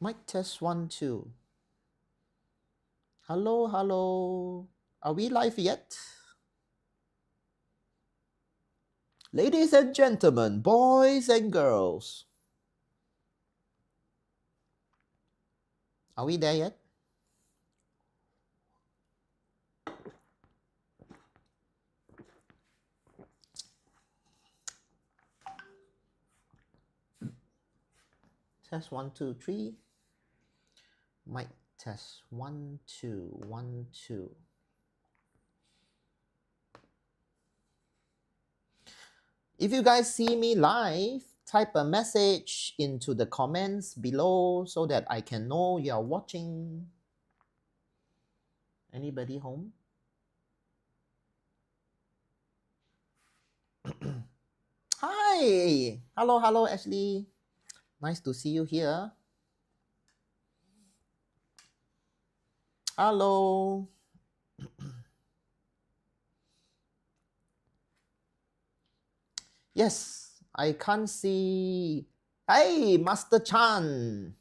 Mic test 1, 2. Hello, hello. Are we live yet? Ladies and gentlemen, boys and girls. Are we there yet? Test 1, 2, 3. Mic test 1, 2, 1, 2. If you guys see me live, type a message into the comments below so that I can know you are watching. Anybody home? Hi! Hello, hello, Ashley. Nice to see you here. Hello. Yes, I can't see. Hey, Master Chan.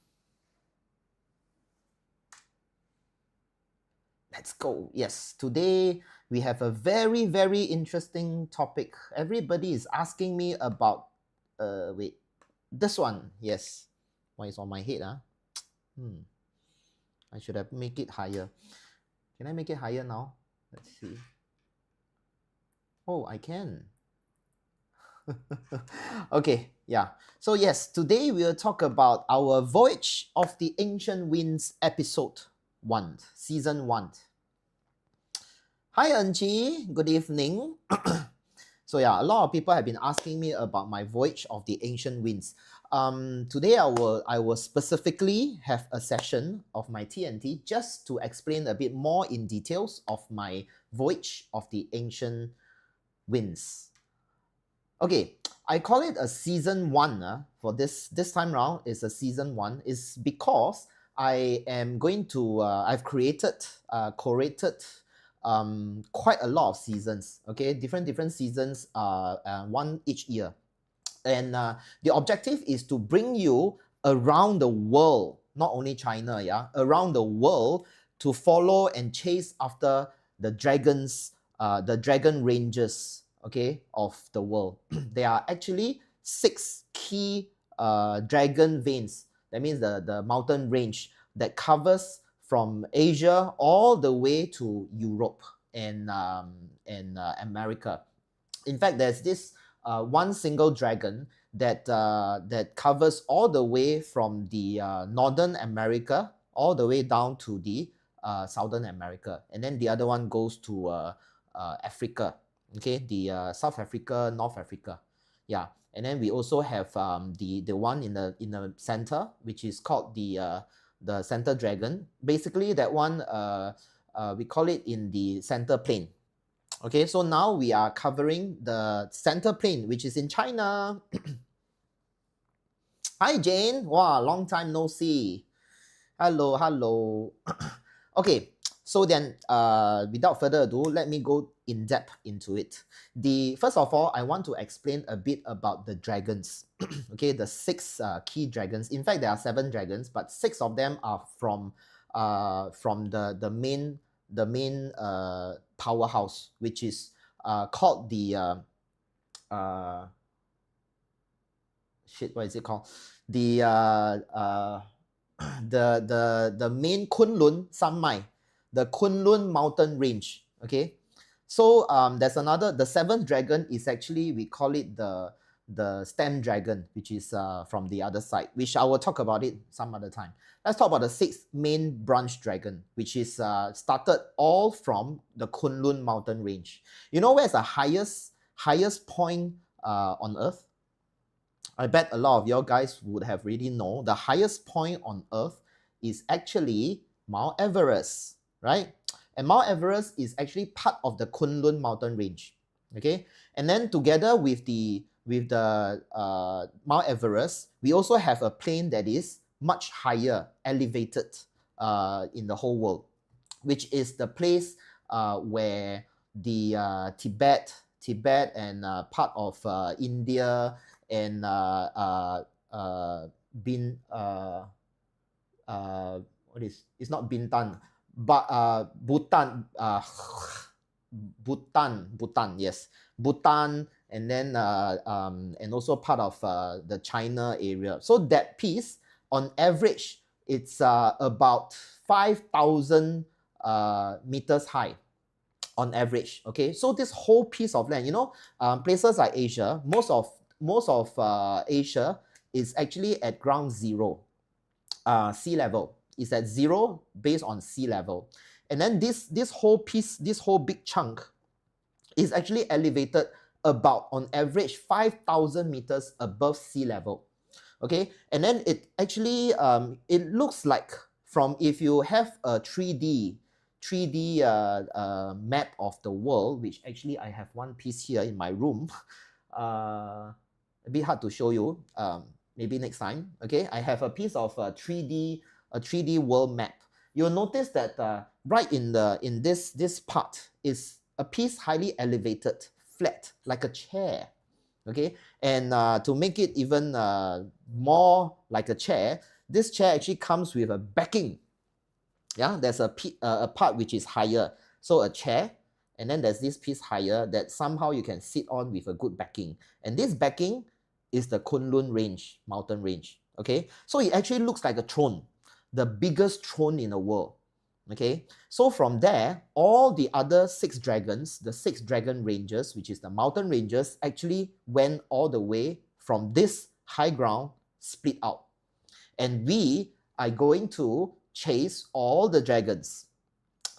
Let's go. Yes, today we have a very, very interesting topic. Everybody is asking me about, wait, this one. Yes. Why it's on my head, huh? I should have make it higher. Can I make it higher now? Let's see. Oh, I can. Okay, yeah. So yes, today we'll talk about our Voyage of the Ancient Winds episode 1, season 1. Hi Anji, good evening. So yeah, a lot of people have been asking me about my Voyage of the Ancient Winds. Today I will specifically have a session of my TNT just to explain a bit more in details of my Voyage of the Ancient Winds. Okay, I call it a season 1 for this time round. Is a season 1 is because I am going to I've created curated quite a lot of seasons. Okay, different seasons, one each year, and the objective is to bring you around the world, not only China, yeah, around the world, to follow and chase after the dragons, the dragon ranges, okay, of the world. There are actually 6 key dragon veins. That means the mountain range that covers from Asia all the way to Europe and America. In fact, there's this one single dragon that covers all the way from the Northern America all the way down to the Southern America, and then the other one goes to Africa. Okay, the South Africa, North Africa, yeah. And then we also have the one in the center, which is called the center dragon. Basically, that one we call it in the center plane. Okay, so now we are covering the center plane, which is in China. Hi, Jane. Wow, long time no see. Hello, hello. Okay, so then without further ado, let me go in depth into it. First of all, I want to explain a bit about the dragons. Okay, the 6 key dragons. In fact, there are 7 dragons, but 6 of them are from the main powerhouse, which is called the what is it called? The the main Kunlun Sanmai, the Kunlun mountain range. Okay, so there's another, the 7th dragon is actually, we call it the stem dragon, which is from the other side, which I will talk about it some other time. Let's talk about the 6th main branch dragon, which is started all from the Kunlun mountain range. You know where's the highest point on earth? I bet a lot of your guys would have already know the highest point on earth is actually Mount Everest, right? And Mount Everest is actually part of the Kunlun mountain range. Okay, and then together with the Mount Everest, we also have a plane that is much higher, elevated in the whole world, which is the place where the Tibet and part of India and been it's not Bintan, but Bhutan, Bhutan, yes, Bhutan, and then and also part of the China area. So that piece, on average, it's about 5,000 meters high on average. Okay, so this whole piece of land, places like Asia, most of Asia is actually at ground zero, sea level. Is at zero based on sea level, and then this whole piece, this whole big chunk, is actually elevated about on average 5,000 meters above sea level. Okay, and then it actually it looks like, from, if you have a 3D map of the world, which actually I have one piece here in my room. A bit hard to show you. Maybe next time. Okay, I have a piece of a 3D world map. You'll notice that right in this part is a piece highly elevated, flat, like a chair. Okay, and to make it even more like a chair, this chair actually comes with a backing. Yeah, there's a part which is higher, so a chair, and then there's this piece higher that somehow you can sit on with a good backing, and this backing is the Kunlun range, mountain range. Okay, so it actually looks like a throne, the biggest throne in the world. Okay, so from there, all the other 6 dragons, the 6 dragon ranges, which is the mountain ranges, actually went all the way from this high ground, split out, and we are going to chase all the dragons.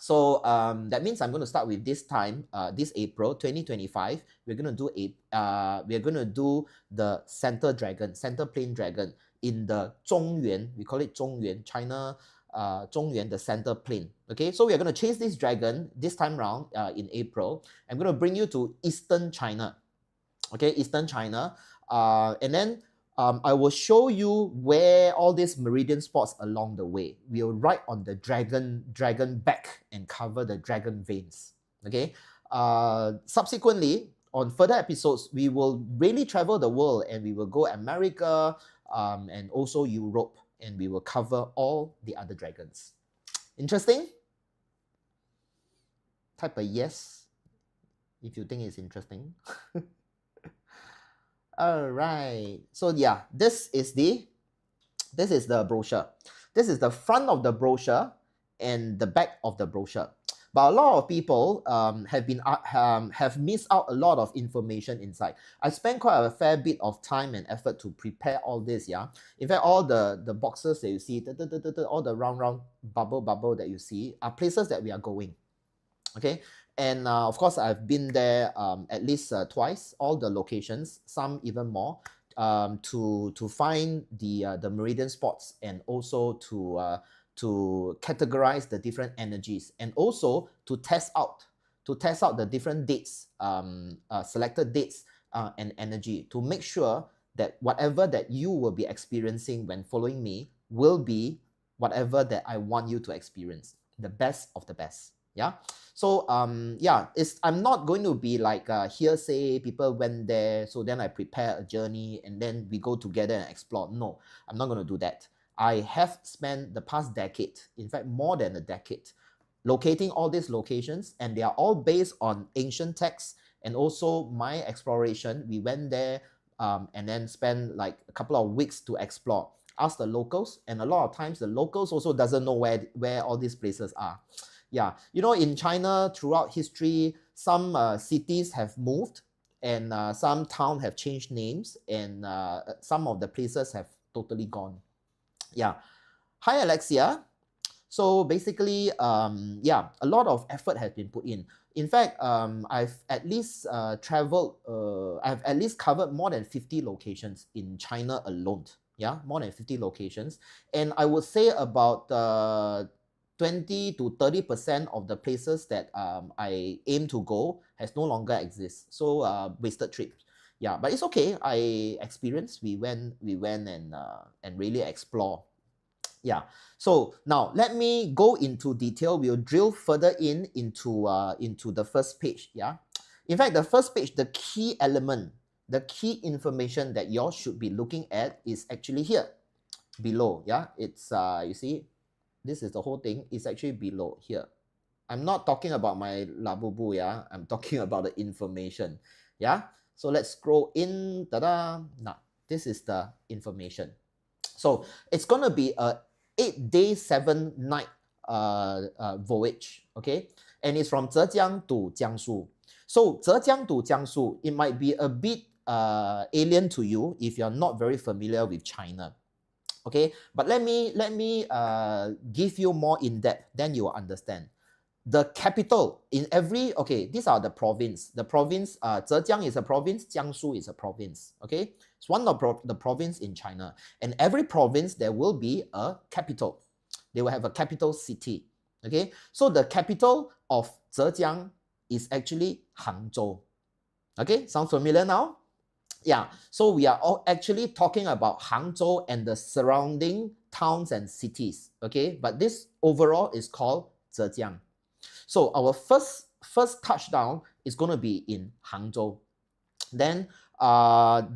So that means I'm going to start with this time, this April 2025. We're going to do the center plain dragon in the Zhongyuan. We call it Zhongyuan, China. Zhongyuan, the center plain. Okay, so we are going to chase this dragon this time round in April. I'm going to bring you to Eastern China. Okay, Eastern China, and then I will show you where all these meridian spots along the way. We'll ride on the dragon back and cover the dragon veins. Okay. Subsequently, on further episodes, we will really travel the world, and we will go America and also Europe, and we will cover all the other dragons. Interesting? Type a yes if you think it's interesting. All right, so yeah, this is the brochure. This is the front of the brochure and the back of the brochure. But a lot of people have missed out a lot of information inside. I spent quite a fair bit of time and effort to prepare all this. Yeah, in fact, all the boxes that you see, all the round bubble that you see, are places that we are going. Okay, and of course, I've been there at least twice, all the locations, some even more, to find the meridian spots, and also to categorize the different energies, and also to test out the different dates, selected dates and energy, to make sure that whatever that you will be experiencing when following me will be whatever that I want you to experience, the best of the best. Yeah. So yeah, I'm not going to be like hearsay, people went there, so then I prepare a journey and then we go together and explore. No, I'm not going to do that. I have spent the past decade, in fact more than a decade, locating all these locations, and they are all based on ancient texts and also my exploration. We went there and then spent like a couple of weeks to explore, ask the locals, and a lot of times the locals also doesn't know where all these places are. Yeah, in China, throughout history, some cities have moved, and some towns have changed names, and some of the places have totally gone. Yeah. Hi, Alexia. So basically, yeah, a lot of effort has been put in. In fact, I've at least I've at least covered more than 50 locations in China alone. Yeah, more than 50 locations. And I would say about 20 to 30% of the places that I aim to go has no longer exist. So wasted trips. Yeah, but it's okay. I experienced. We went and really explore. Yeah. So now let me go into detail. We'll drill further into the first page. Yeah. In fact, the first page, the key element, the key information that you all should be looking at is actually here below. Yeah. It's you see, this is the whole thing, is actually below here. I'm not talking about my labubu, yeah. I'm talking about the information, yeah. So let's scroll in, ta-da. Now, this is the information. So it's gonna be a 8-day, 7-night voyage, okay? And it's from Zhejiang to Jiangsu. So Zhejiang to Jiangsu, it might be a bit alien to you if you're not very familiar with China. Okay, but let me give you more in depth, then you will understand. The capital in every, okay, these are the province. The province, Zhejiang is a province, Jiangsu is a province, okay? It's one of the province in China. And every province, there will be a capital. They will have a capital city, okay? So the capital of Zhejiang is actually Hangzhou. Okay, sounds familiar now? Yeah, so we are all actually talking about Hangzhou and the surrounding towns and cities, okay? But this overall is called Zhejiang. So our first touchdown is going to be in Hangzhou. Then our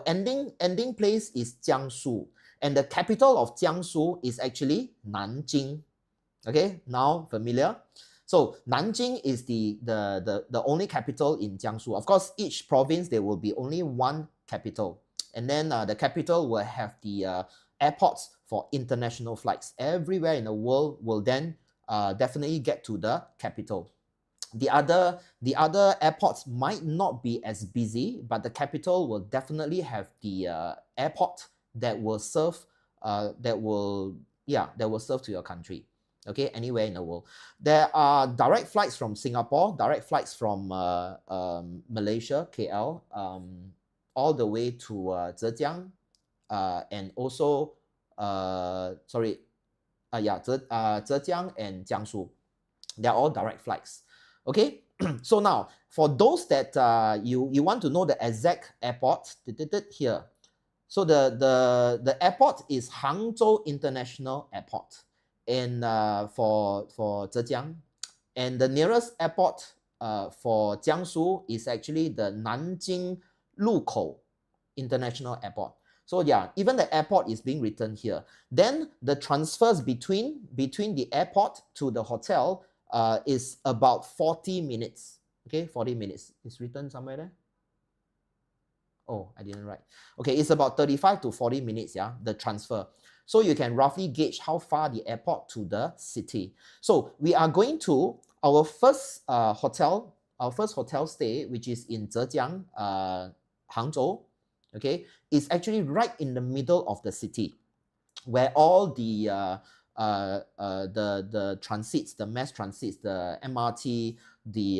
ending place is Jiangsu, and the capital of Jiangsu is actually Nanjing. Okay, now familiar? So Nanjing is the only capital in Jiangsu. Of course, each province there will be only one capital, and then the capital will have the airports for international flights. Everywhere in the world will then definitely get to the capital. The other airports might not be as busy, but the capital will definitely have the airport that will serve to your country. Okay, anywhere in the world. There are direct flights from Singapore, direct flights from Malaysia, KL, all the way to Zhejiang, and also Zhejiang and Jiangsu. They're all direct flights. Okay, so now for those that you want to know the exact airport, here. So the airport is Hangzhou International Airport, and for Zhejiang, and the nearest airport for Jiangsu is actually the Nanjing Lukou International Airport. So yeah, even the airport is being written here. Then the transfers between the airport to the hotel is about 40 minutes. Okay, 40 minutes. It's written somewhere there. Oh, I didn't write. Okay, it's about 35 to 40 minutes, yeah, the transfer. So you can roughly gauge how far the airport to the city. So we are going to our first hotel stay, which is in Zhejiang, Hangzhou. Okay, is actually right in the middle of the city, where all the transits, the mass transits, the MRT,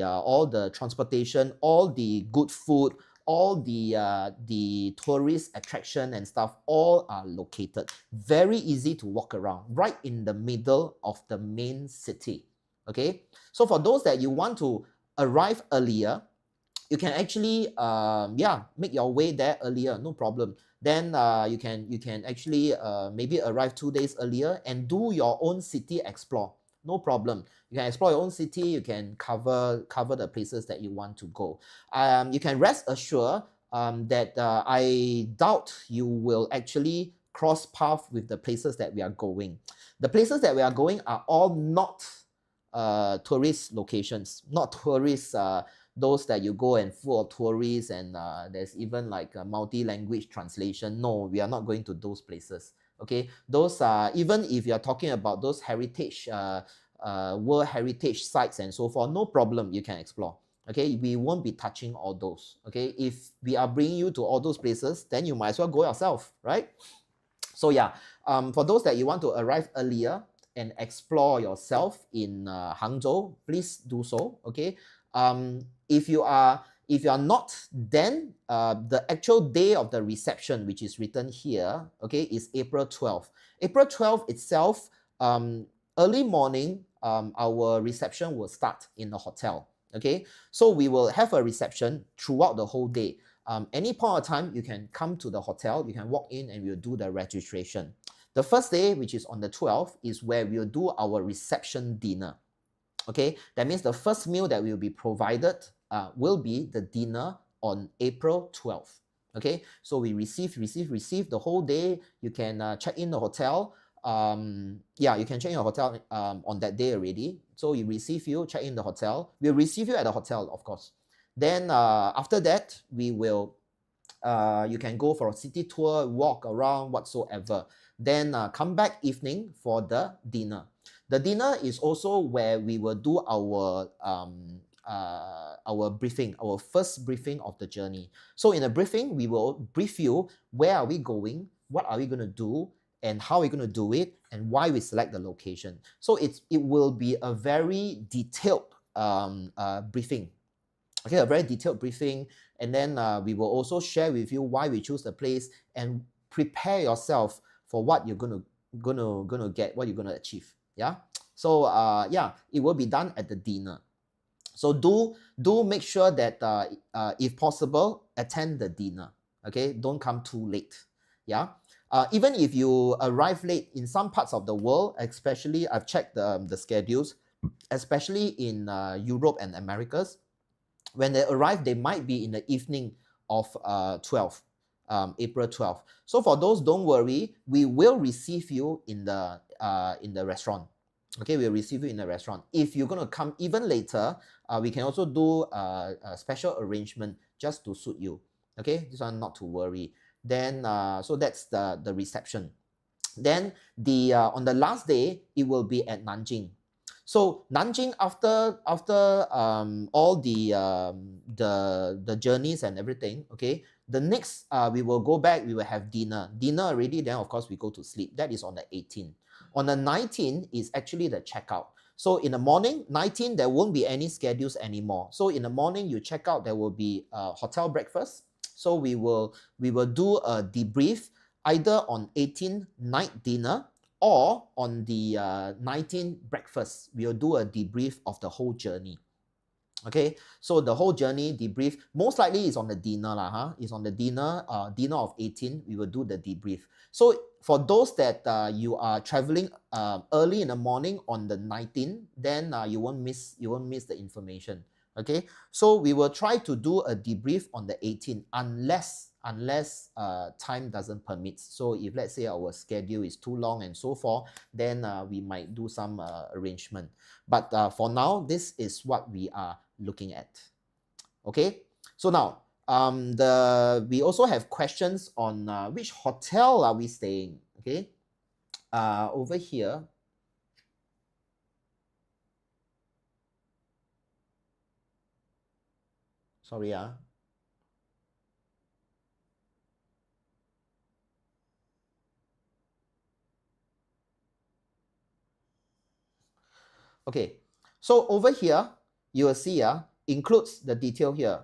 all the transportation, all the good food, all the tourist attraction and stuff, all are located. Very easy to walk around, right in the middle of the main city. Okay, so for those that you want to arrive earlier, you can actually make your way there earlier, no problem. Then you can actually maybe arrive 2 days earlier and do your own city explore, no problem. You can explore your own city, you can cover the places that you want to go. You can rest assured that I doubt you will actually cross path with the places that we are going. The places that we are going are all not tourist locations, not tourist those that you go and full of tourists and there's even like a multi-language translation. No, we are not going to those places. Okay, those are, even if you're talking about those heritage world heritage sites and so forth, no problem, you can explore. Okay, we won't be touching all those. Okay, if we are bringing you to all those places, then you might as well go yourself, right? So yeah, for those that you want to arrive earlier and explore yourself in Hangzhou, please do so. Okay, if you are not, then the actual day of the reception, which is written here, okay, is April 12th. April 12th itself, early morning, our reception will start in the hotel. Okay, so we will have a reception throughout the whole day. Any point of time, you can come to the hotel, you can walk in and we'll do the registration. The first day, which is on the 12th, is where we'll do our reception dinner. Okay, that means the first meal that will be provided will be the dinner on April 12th. Okay, so we receive the whole day. You can check in the hotel. yeah, you can check in your hotel on that day already. So we receive you, check in the hotel. We'll receive you at the hotel, of course. Then after that, we will you can go for a city tour, walk around, whatsoever. Then come back evening for the dinner. The dinner is also where we will do our briefing, our first briefing of the journey. So in a briefing, we will brief you where are we going, what are we going to do, and how we're going to do it, and why we select the location. So it will be a very detailed briefing. Okay, a very detailed briefing, and then we will also share with you why we choose the place and prepare yourself for what you're gonna get, what you're gonna achieve. Yeah. So yeah, it will be done at the dinner. So do make sure that if possible, attend the dinner. Okay, don't come too late. Yeah. Even if you arrive late in some parts of the world, especially I've checked the schedules, especially in Europe and Americas, when they arrive, they might be in the evening of 12, April 12th. So for those, don't worry, we will receive you in the restaurant. Okay, we'll receive you in the restaurant. If you're going to come even later, we can also do a special arrangement just to suit you. Okay, this one not to worry. Then, so that's the reception. Then the on the last day, it will be at Nanjing. So Nanjing, after all the journeys and everything, okay, the next we will go back, we will have dinner. Dinner already, then of course we go to sleep. That is on the 18th. On the 19th is actually the checkout. So in the morning, 19th, there won't be any schedules anymore. So in the morning, you check out, there will be hotel breakfast. So we will do a debrief either on 18th night dinner or on the 19th breakfast. We'll do a debrief of the whole journey. Okay, so the whole journey debrief most likely is on the dinner lah, huh? Is on the dinner of 18. We will do the debrief. So for those that you are traveling early in the morning on the 19th, then you won't miss the information. Okay, so we will try to do a debrief on the 18th unless time doesn't permit. So if let's say our schedule is too long and so forth, then we might do some arrangement. But for now, this is what we are looking at. Okay, so now we also have questions on which hotel are we staying. Okay, over here. Sorry, Okay, so over here, you will see includes the detail here.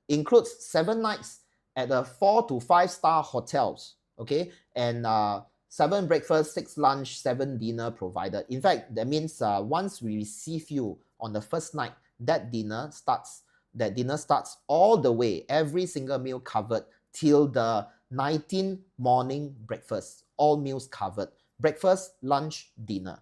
Includes 7 nights at a 4 to 5 star hotels, okay? And 7 breakfast, 6 lunch, 7 dinner provided. In fact, that means once we receive you on the first night, that dinner starts all the way, every single meal covered till the 19th morning breakfast. All meals covered. Breakfast, lunch, dinner.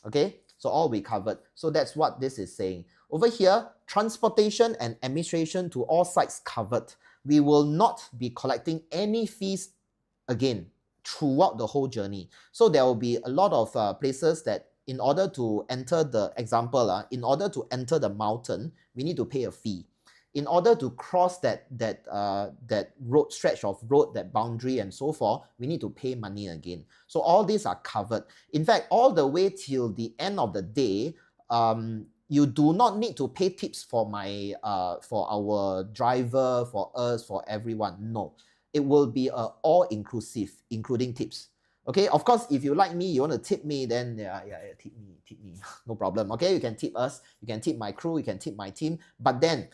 Okay, so all we covered. So that's what this is saying. Over here, transportation and administration to all sites covered. We will not be collecting any fees again throughout the whole journey. So there will be a lot of places that in order to enter the example, in order to enter the mountain, we need to pay a fee. In order to cross that road stretch of road, that boundary and so forth, we need to pay money again. So all these are covered. In fact, all the way till the end of the day, you do not need to pay tips for our driver, for us, for everyone. No, it will be all inclusive, including tips. Okay, of course, if you like me, you want to tip me, then yeah, tip me, no problem. Okay, you can tip us, you can tip my crew, you can tip my team, but then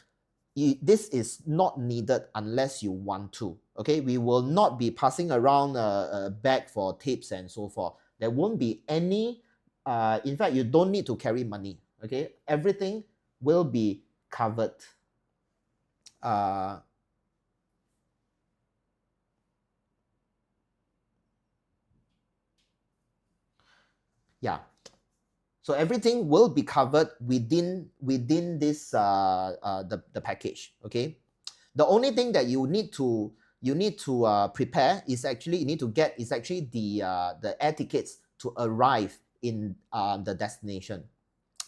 this is not needed unless you want to. Okay, we will not be passing around a bag for tips and so forth. There won't be any. In fact, you don't need to carry money. Okay, everything will be covered. Yeah. So everything will be covered within this the package. Okay, the only thing that you need to prepare is actually the air tickets to arrive in the destination.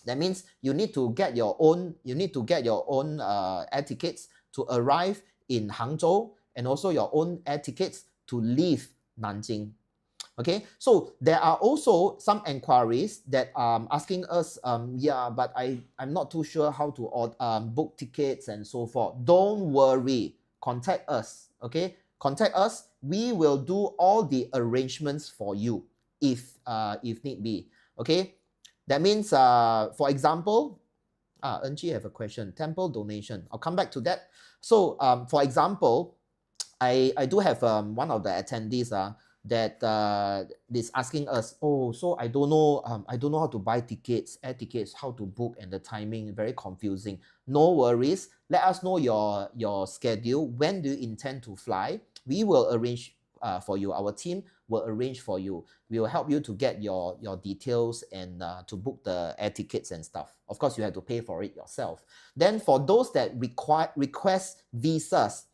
That means you need to get your own air tickets to arrive in Hangzhou, and also your own air tickets to leave Nanjing. Okay, so there are also some inquiries that asking us, yeah, but I'm not too sure how to book tickets and so forth. Don't worry, contact us. Okay, contact us. We will do all the arrangements for you if need be. Okay, that means for example, NG have a question. Temple donation. I'll come back to that. So for example, I do have one of the attendees that is asking us, oh, so I don't know how to buy tickets, air tickets, how to book, and the timing very confusing. No worries. Let us know your schedule. When do you intend to fly? We will arrange for you. Our team will arrange for you. We will help you to get your details and to book the air tickets and stuff. Of course, you have to pay for it yourself. Then for those that request visas,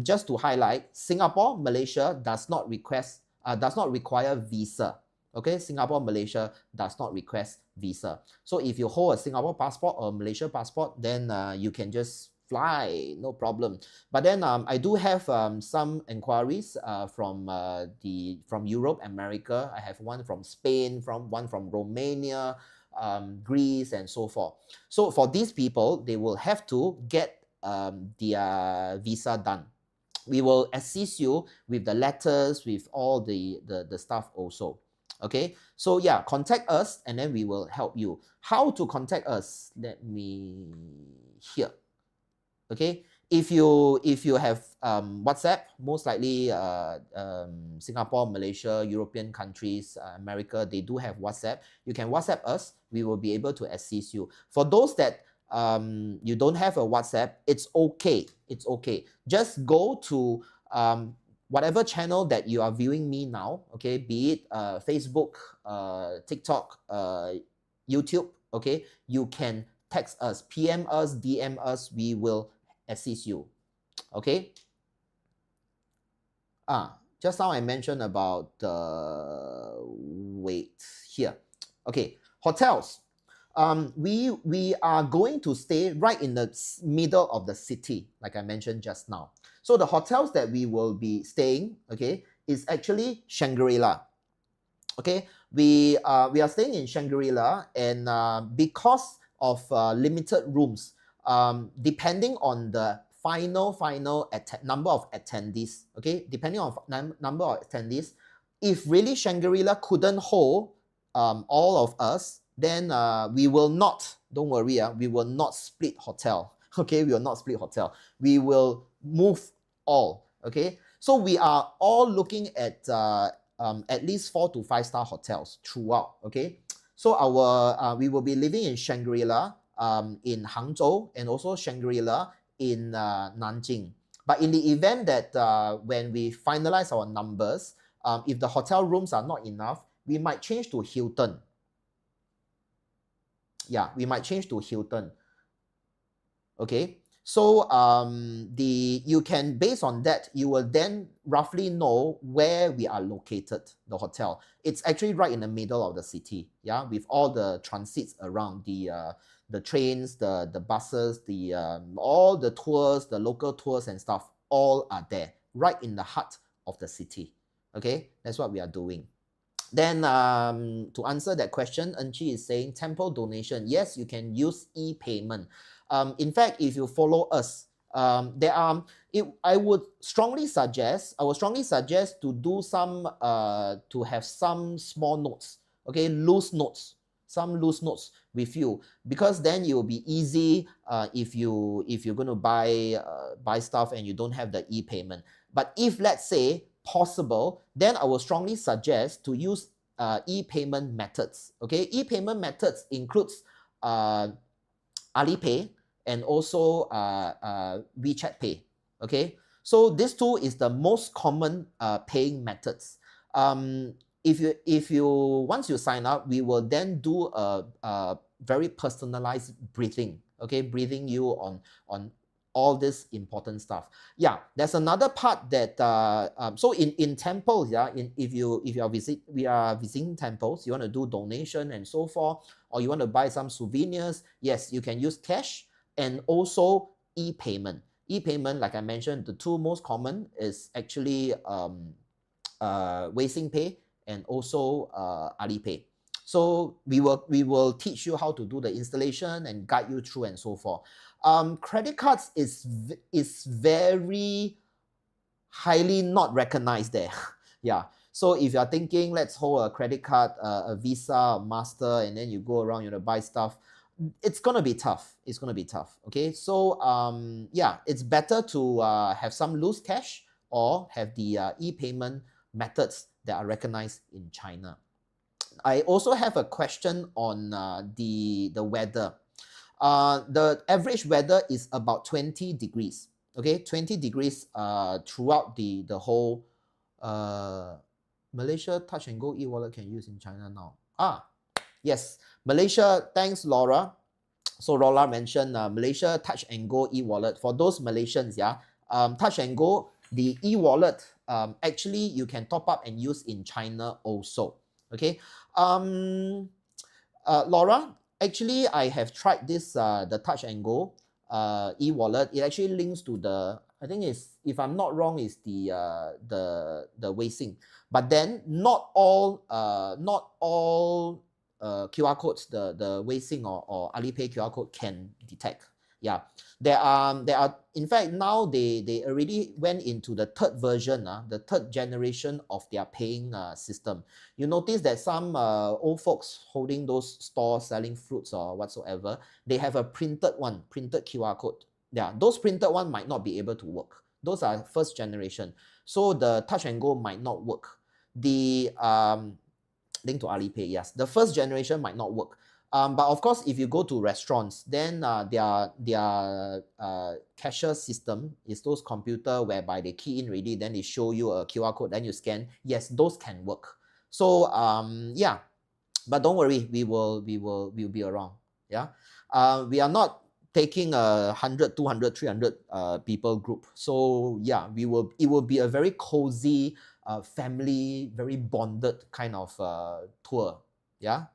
just to highlight, Singapore, Malaysia does not require visa. Okay, Singapore, Malaysia does not request visa. So if you hold a Singapore passport or Malaysia passport, then you can just fly, no problem. But then I do have some inquiries from Europe, America. I have one from Spain, one from Romania, Greece, and so forth. So for these people, they will have to get their visa done. We will assist you with the letters, with all the stuff also. Okay, so yeah, contact us and then we will help you. How to contact us? Let me here. Okay, if you have WhatsApp, most likely Singapore, Malaysia, European countries, America, they do have WhatsApp. You can WhatsApp us. We will be able to assist you. For those that you don't have a WhatsApp, it's okay. It's okay. Just go to whatever channel that you are viewing me now, okay, be it Facebook, TikTok, YouTube, okay, you can text us, PM us, DM us, we will assist you, okay? Just now I mentioned about the wait here. Okay, hotels. We are going to stay right in the middle of the city, like I mentioned just now. So the hotels that we will be staying, okay, is actually Shangri-La. Okay, we are staying in Shangri-La, and because of limited rooms, depending on the final number of attendees, okay, depending on number of attendees, if really Shangri-La couldn't hold all of us, then we will not, don't worry, we will not split hotel. Okay, we will not split hotel. We will move all. Okay, so we are all looking at least 4 to 5 star hotels throughout. Okay, so our we will be living in Shangri-La in Hangzhou, and also Shangri-La in Nanjing. But in the event that when we finalize our numbers, if the hotel rooms are not enough, we might change to Hilton. Yeah, we might change to Hilton. Okay, so you can, based on that, you will then roughly know where we are located, the hotel. It's actually right in the middle of the city, yeah, with all the transits around, the trains, the buses, all the tours, the local tours and stuff, all are there, right in the heart of the city. Okay, that's what we are doing. Then to answer that question, Enchi is saying temple donation. Yes, you can use e-payment. In fact, if you follow us, I would strongly suggest to do some to have some small notes, okay, some loose notes with you, because then it will be easy if you're going to buy stuff and you don't have the e-payment. But if, let's say, possible, then I will strongly suggest to use e-payment methods. Okay, e-payment methods includes Alipay and also WeChat Pay. Okay, so this two is the most common paying methods. If you once you sign up, we will then do a very personalized breathing. Okay, breathing you on all this important stuff. Yeah, there's another part that so in temples, yeah, if we are visiting temples, you want to do donation and so forth, or you want to buy some souvenirs, yes, you can use cash and also e-payment. E-payment, like I mentioned, the two most common is actually Weixin Pay and also Alipay. So we will teach you how to do the installation and guide you through and so forth. Credit cards is very highly not recognized there. Yeah. So if you're thinking, let's hold a credit card, a Visa, a Master, and then you go around, you know, buy stuff, it's gonna be tough. It's gonna be tough. Okay. So yeah, it's better to have some loose cash or have the e-payment methods that are recognized in China. I also have a question on the weather. The average weather is about 20 degrees. Okay, 20 degrees throughout the whole Malaysia Touch and Go e-wallet can use in China now. Yes, Malaysia, thanks Laura. So Laura mentioned Malaysia Touch and Go e-wallet. For those Malaysians, yeah, Touch and Go, the e-wallet, actually you can top up and use in China also. Okay, Laura, actually I have tried this the Touch and Go e-wallet. It actually links to the, I think is, if I'm not wrong, is the Weixin. But then not all QR codes, the Weixin or Alipay QR code can detect. Yeah, there are in fact now they already went into the third version, the third generation of their paying system. You notice that some old folks holding those stores selling fruits or whatsoever, they have a printed QR code. Yeah, those printed one might not be able to work. Those are first generation, so the Touch and Go might not work. The link to Alipay, yes, the first generation might not work. But of course, if you go to restaurants, then their cashier system is those computer whereby they key in already, then they show you a QR code, then you scan. Yes, those can work. So yeah, but don't worry, we'll be around. Yeah, we are not taking 100, 200, 300 people group. So yeah, it will be a very cozy, family, very bonded kind of tour. Yeah.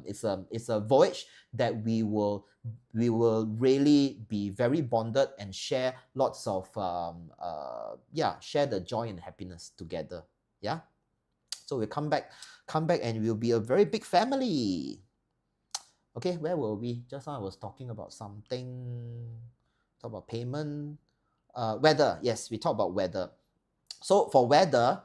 It's a voyage that we will really be very bonded and share lots of share the joy and happiness together. Yeah, so we come back and we'll be a very big family. Okay, where were we? Just now I was talking about something. Talk about payment, weather. Yes, we talk about weather. So for weather,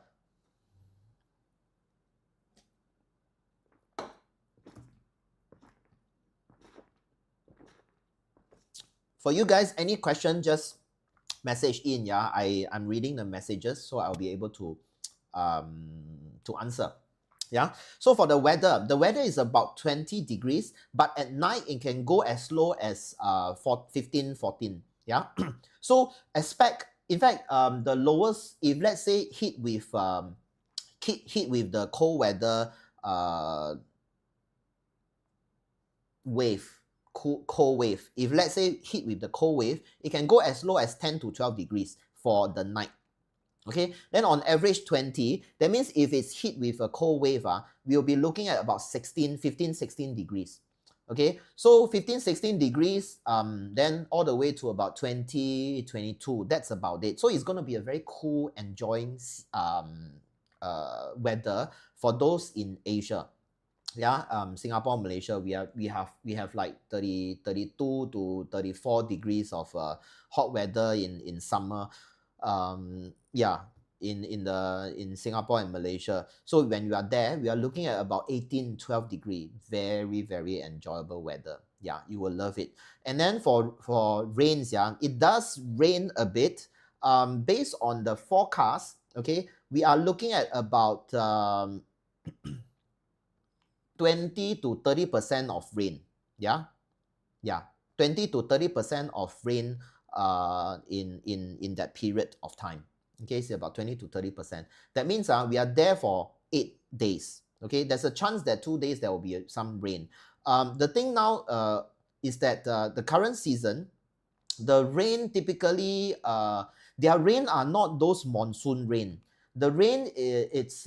for you guys, any question, just message in. Yeah, I'm reading the messages, so I'll be able to answer. Yeah, so for the weather is about 20 degrees, but at night it can go as low as 15, 14. Yeah. So expect, in fact, the lowest, if let's say hit with the cold weather wave, cold wave, if let's say hit with the cold wave, it can go as low as 10 to 12 degrees for the night. Okay, then on average 20, that means if it's hit with a cold wave, we'll be looking at about 15, 16 degrees. Okay, so 15, 16 degrees, then all the way to about 20, 22, that's about it. So it's going to be a very cool, enjoying weather for those in Asia. Yeah, Singapore, Malaysia, we have like 32 to 34 degrees of hot weather in summer. Yeah, in Singapore and Malaysia. So when you are there, we are looking at about 18, 12 degree, very, very enjoyable weather. Yeah, you will love it. And then for rains, yeah, it does rain a bit. Based on the forecast, okay, we are looking at about 20 to 30% of rain. Yeah, 20 to 30% of rain in that period of time. Okay, so about 20 to 30%. That means we are there for 8 days. Okay, there's a chance that 2 days there will be some rain. The thing now is that the current season, the rain typically, their rain are not those monsoon rain. The rain it's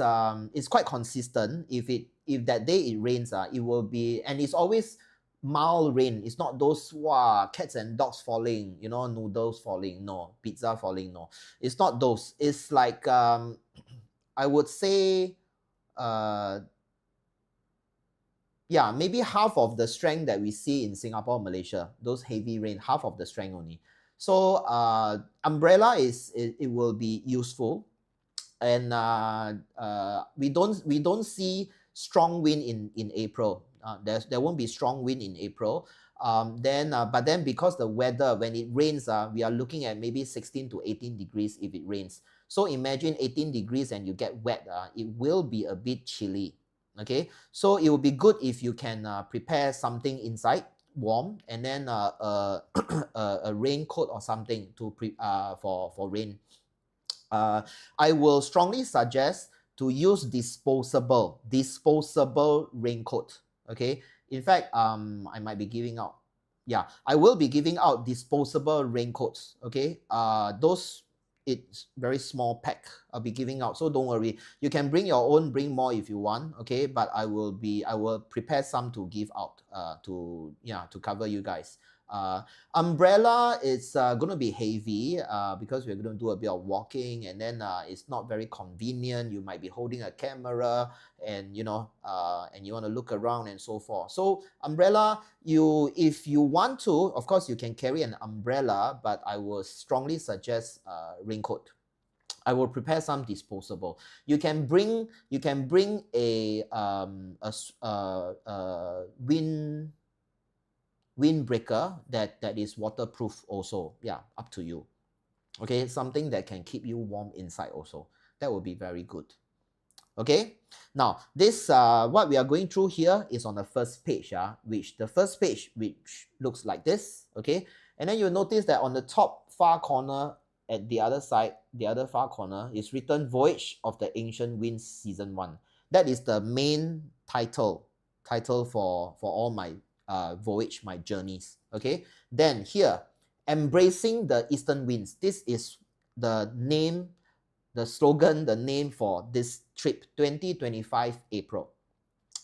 quite consistent. If that day it rains, it will be, and it's always mild rain. It's not those wow cats and dogs falling, you know, noodles falling, no, pizza falling, no. It's not those. It's like I would say yeah, maybe half of the strength that we see in Singapore, Malaysia, those heavy rain, half of the strength only. So umbrella it will be useful, and we don't see strong wind in April. There won't be strong wind in April. But then because the weather, when it rains, we are looking at maybe 16 to 18 degrees if it rains. So imagine 18 degrees and you get wet. It will be a bit chilly. Okay, so it will be good if you can prepare something inside warm, and then a raincoat or something to for rain. I will strongly suggest to use disposable raincoat. Okay, in fact, I might be giving out. Yeah, I will be giving out disposable raincoats. Okay, those, it's very small pack. I'll be giving out, so don't worry. You can bring your own, bring more if you want. Okay, but I will prepare some to give out to cover you guys. Umbrella is going to be heavy because we're going to do a bit of walking, and then it's not very convenient. You might be holding a camera, and you know, and you want to look around and so forth. So umbrella, if you want to, of course you can carry an umbrella, but I will strongly suggest raincoat. I will prepare some disposable. You can bring a windbreaker that is waterproof also. Yeah, up to you. Okay, something that can keep you warm inside also. That will be very good. Okay, now this what we are going through here is on the first page, which looks like this. Okay, and then you'll notice that on the top far corner at the other side, the other far corner is written Voyage of the Ancient Winds Season 1. That is the main title for all my voyage, my journeys. Okay, then here, Embracing the Eastern Winds. This is the name, the slogan, the name for this trip, 2025 April.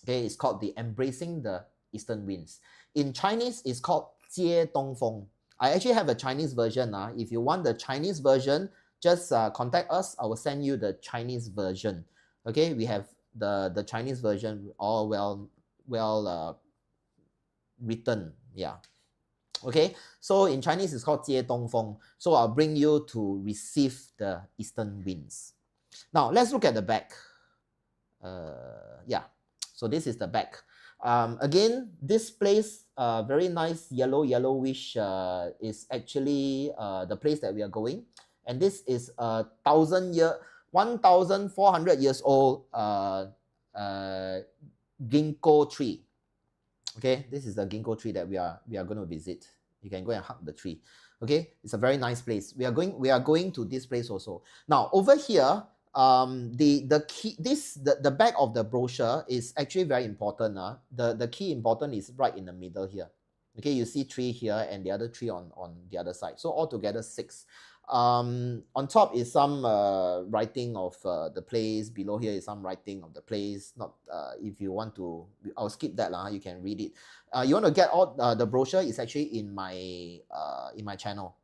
Okay, it's called the Embracing the Eastern Winds. In Chinese, it's called 接东风. I actually have a Chinese version. If you want the Chinese version, just contact us. I will send you the Chinese version. Okay, we have the Chinese version all well written. Yeah. Okay, so in Chinese it's called 接东风. So I'll bring you to receive the eastern winds. Now let's look at the back. Yeah, so this is the back. Again, this place, very nice yellowish, is actually the place that we are going, and this is a 1,400 years old ginkgo tree. Okay, this is the ginkgo tree that we are going to visit. You can go and hug the tree. Okay, it's a very nice place. We are going to this place also. Now over here, the back of the brochure is actually very important. The key important is right in the middle here. Okay, you see 3 here and the other 3 on the other side. So altogether 6. On top is some writing of the place. Below here is some writing of the place. Not if you want to, I'll skip that. You can read it. You want to get all the brochure is actually in my channel.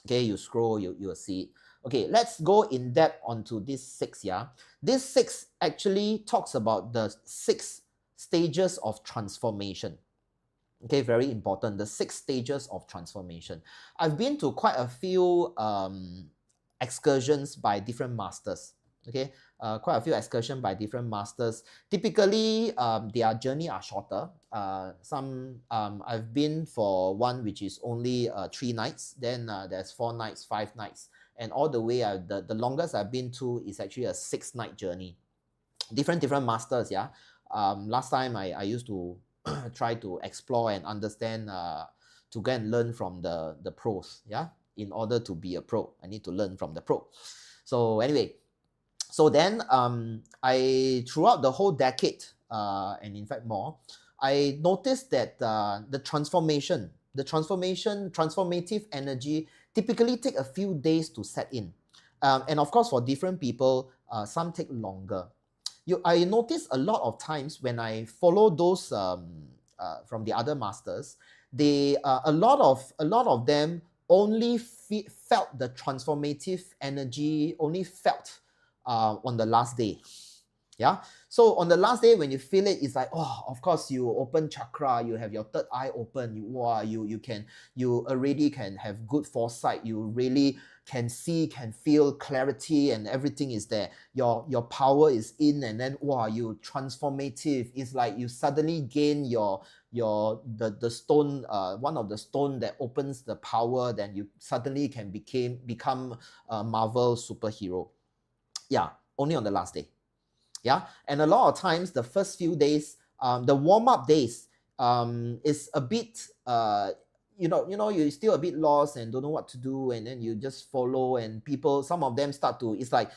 Okay, you scroll, you will see it. Okay, let's go in depth onto this 6. Yeah, this 6 actually talks about the 6 stages of transformation. Okay, very important. The 6 stages of transformation. I've been to quite a few excursions by different masters. Okay, quite a few excursions by different masters. Typically, their journey are shorter. I've been for one which is only 3 nights. Then there's 4 nights, 5 nights, and all the way. The longest I've been to is actually a 6-night journey. Different masters. Yeah. Last time I used to try to explore and understand, to go and learn from the pros. Yeah, in order to be a pro, I need to learn from the pro. So anyway, so then I throughout the whole decade, and in fact more, I noticed that the transformation the transformative energy typically take a few days to set in. And of course, for different people, some take longer. I notice a lot of times when I follow those from the other masters, they a lot of them only felt the transformative energy, only felt on the last day. Yeah. So on the last day, when you feel it, it's like, oh, of course, you open chakra, you have your third eye open, you already can have good foresight, you really can see, can feel clarity, and everything is there. Your power is in, and then wow, you transformative. It's like you suddenly gain the stone, one of the stone that opens the power, then you suddenly can become a Marvel superhero. Yeah, only on the last day. Yeah, and a lot of times the first few days, the warm-up days, is a bit you're still a bit lost and don't know what to do, and then you just follow, and people, some of them start to, it's like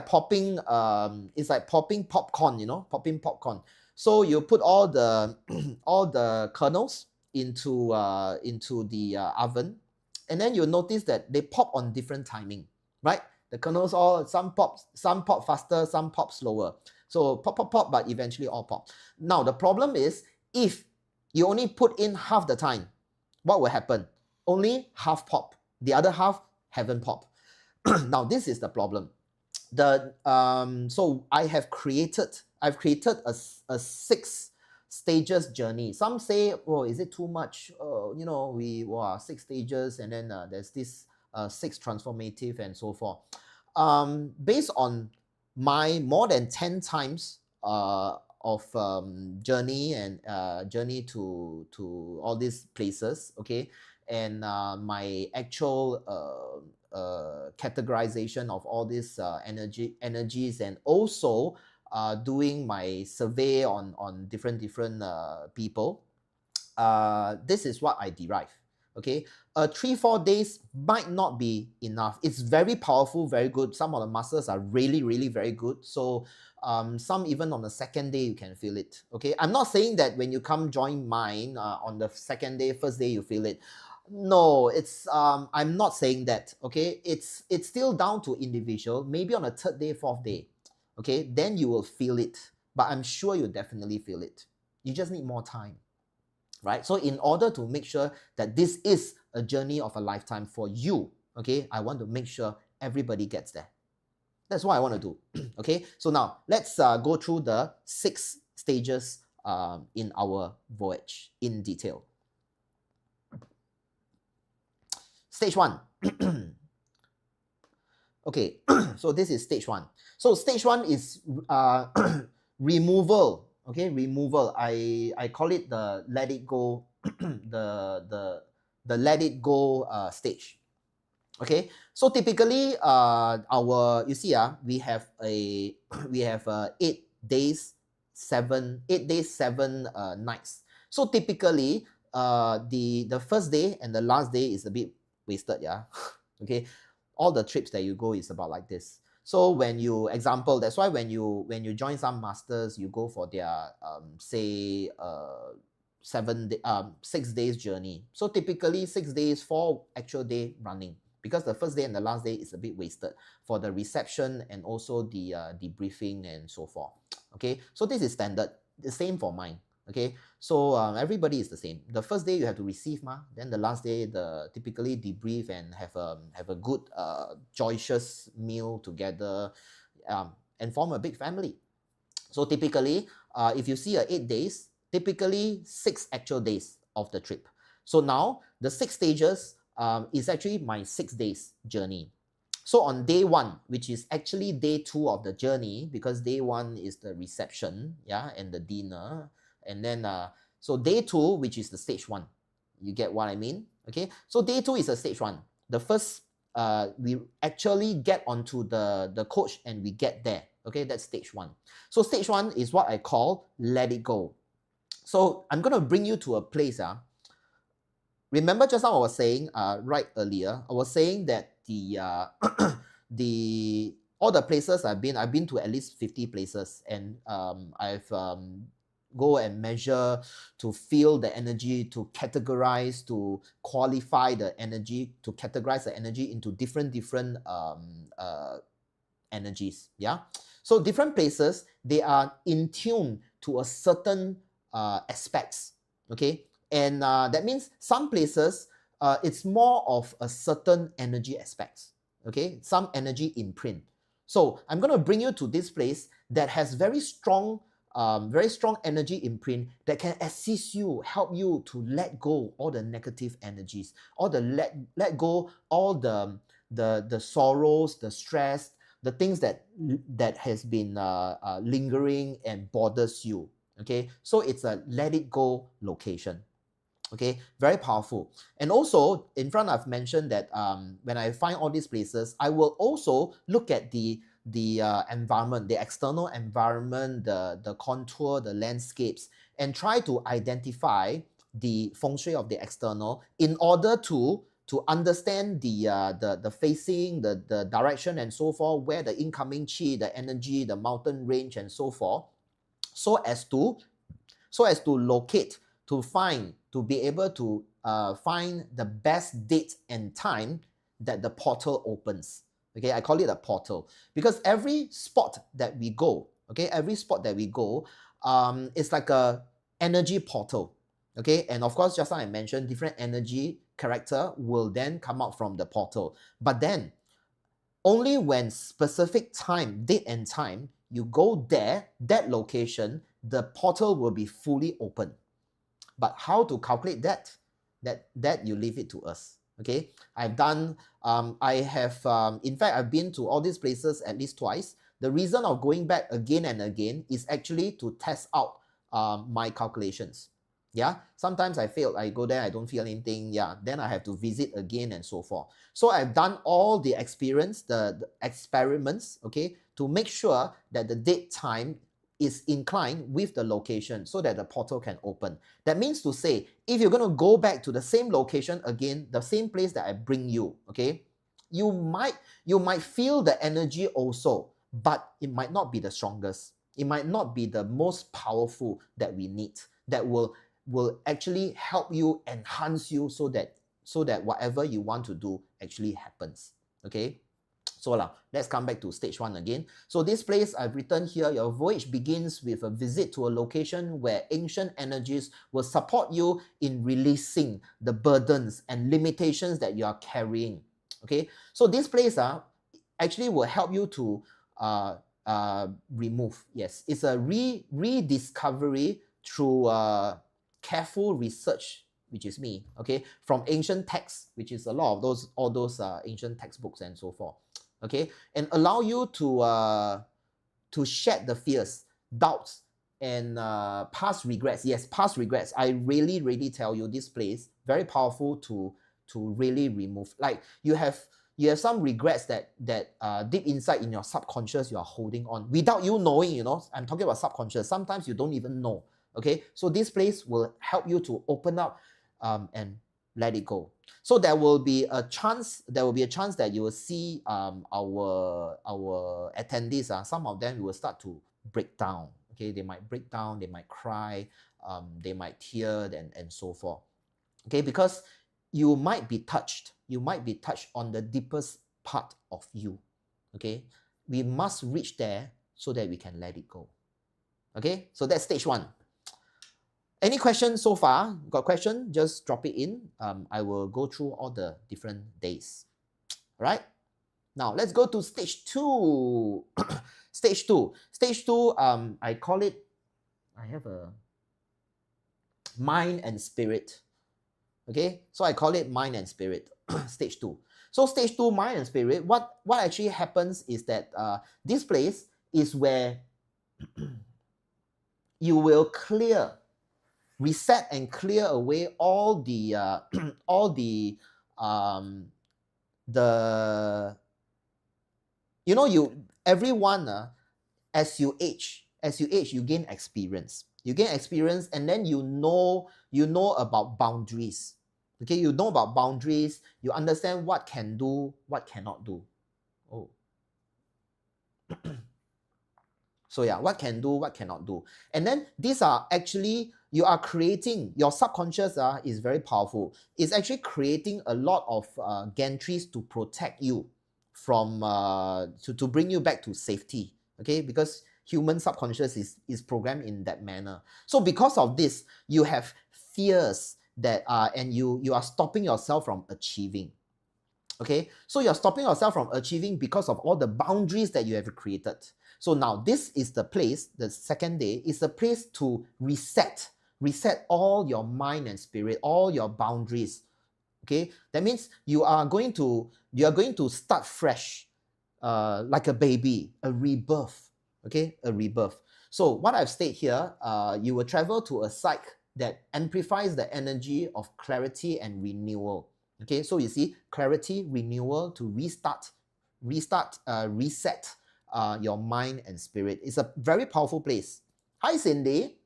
popping popcorn, popping popcorn. So you put all the all the kernels into the oven, and then you notice that they pop on different timing, right? The kernels all, some pop faster, some pop slower. So pop, pop, pop, but eventually all pop. Now the problem is, if you only put in half the time, what will happen? Only half pop. The other half haven't popped. Now this is the problem. So I've created a 6 stages journey. Some say, oh, is it too much? 6 stages, and then there's this 6 transformative and so forth. Based on my more than 10 times of journey and journey to all these places, okay, and my actual categorization of all these energies, and also doing my survey on different people, this is what I derive. Okay, 3-4 days might not be enough. It's very powerful, very good. Some of the masters are really, really very good. So some even on the second day you can feel it. Okay, I'm not saying that when you come join mine on the second day, first day you feel it. No, it's I'm not saying that. Okay, it's still down to individual. Maybe on the third day, fourth day, okay, then you will feel it. But I'm sure you definitely feel it. You just need more time. Right? So in order to make sure that this is a journey of a lifetime for you, okay, I want to make sure everybody gets there. That's what I want to do. Okay, so now let's go through the 6 stages in our voyage in detail. Stage 1. Okay, so this is stage 1. So stage 1 is removal. Okay, removal. I call it the let it go, the let it go stage. Okay, so typically we have we have 8 days 7 nights. So typically the first day and the last day is a bit wasted. Yeah. Okay, all the trips that you go is about like this. So when you, example, that's why when you join some masters, you go for their 6 days journey. So typically 6 days, 4 actual day running, because the first day and the last day is a bit wasted for the reception and also the debriefing and so forth. Okay, so this is standard, the same for mine. Okay, so everybody is the same. The first day you have to receive, then the last day the typically debrief and have a good joyous meal together, and form a big family. So typically if you see 8 days, typically 6 actual days of the trip. So now the 6 stages is actually my 6 days journey. So on day 1, which is actually day 2 of the journey, because day 1 is the reception, yeah, and the dinner, and then so day 2, which is the stage 1, you get what I mean? Okay, so day 2 is a stage 1. The first we actually get onto the coach and we get there. Okay, that's stage 1. So stage 1 is what I call let it go. So I'm going to bring you to a place. Remember just now I was saying right earlier, I was saying that the all the places I've been to at least 50 places, and I've go and measure, to feel the energy, to categorize, to qualify the energy, to categorize the energy into different energies. Yeah. So different places, they are in tune to a certain aspects. Okay. And that means some places, it's more of a certain energy aspects. Okay. Some energy imprint. So I'm going to bring you to this place that has very strong energy imprint that can assist you, help you to let go all the negative energies, all the let go all the sorrows, the stress, the things that has been lingering and bothers you. Okay, so it's a let it go location. Okay, very powerful. And also in front, I've mentioned that when I find all these places, I will also look at the environment, the external environment, the contour, the landscapes, and try to identify the feng shui of the external in order to understand the facing, the direction and so forth, where the incoming chi, the energy, the mountain range and so forth, so as to locate, to find, to be able to find the best date and time that the portal opens. Okay, I call it a portal because every spot that we go, okay, it's like a energy portal. Okay, and of course, just like I mentioned, different energy character will then come out from the portal. But then, only when specific time, date and time, you go there, that location, the portal will be fully open. But how to calculate that? That you leave it to us. Okay, I've done, I have, in fact, I've been to all these places at least twice. The reason of going back again and again is actually to test out my calculations. Yeah, sometimes I fail, I go there, I don't feel anything. Yeah, then I have to visit again and so forth. So I've done all the experience, the experiments, okay, to make sure that the date time is inclined with the location so that the portal can open. That means to say, if you're going to go back to the same location again, the same place that I bring you, okay, you might feel the energy also, but it might not be the strongest. It might not be the most powerful that we need, that will actually help you, enhance you, so that whatever you want to do actually happens. Okay. So let's come back to stage 1 again. So this place I've written here, your voyage begins with a visit to a location where ancient energies will support you in releasing the burdens and limitations that you are carrying. Okay, so this place actually will help you to remove. Yes, it's a rediscovery through careful research, which is me, okay, from ancient texts, which is a lot of all those ancient textbooks and so forth. Okay, and allow you to shed the fears, doubts, and past regrets. Yes, past regrets. I really tell you, this place very powerful to really remove. Like you have some regrets that deep inside in your subconscious you are holding on without you knowing. You know, I'm talking about subconscious. Sometimes you don't even know. Okay, so this place will help you to open up and let it go. So there will be a chance that you will see our attendees, some of them will start to break down. Okay, they might break down, they might cry, they might tear and so forth. Okay, because you might be touched on the deepest part of you. Okay, we must reach there so that we can let it go. Okay, so that's stage 1. Any questions so far? Got question? Just drop it in. I will go through all the different days. All right. Now let's go to stage 2. Stage 2. Stage 2. I call it. I have a mind and spirit. Okay. So I call it mind and spirit. Stage 2. So stage 2, mind and spirit. What actually happens is that this place is where you will reset and clear away all the everyone, as you age you gain experience, and then you know about boundaries. Okay, you know about boundaries, you understand what can do, what cannot do. Oh. So yeah, what can do, what cannot do. And then these are actually, you are creating, your subconscious is very powerful. It's actually creating a lot of gantries to protect you from, to bring you back to safety, okay? Because human subconscious is programmed in that manner. So because of this, you have fears that are, and you are stopping yourself from achieving. Okay, so you're stopping yourself from achieving because of all the boundaries that you have created. So now this is the place, the second day is the place to reset all your mind and spirit, all your boundaries. Okay, that means you are going to start fresh, like a baby, a rebirth. Okay, a rebirth. So what I've stated here, you will travel to a site that amplifies the energy of clarity and renewal. Okay, so you see, clarity, renewal, to reset your mind and spirit. It's a very powerful place. Hi, Cindy.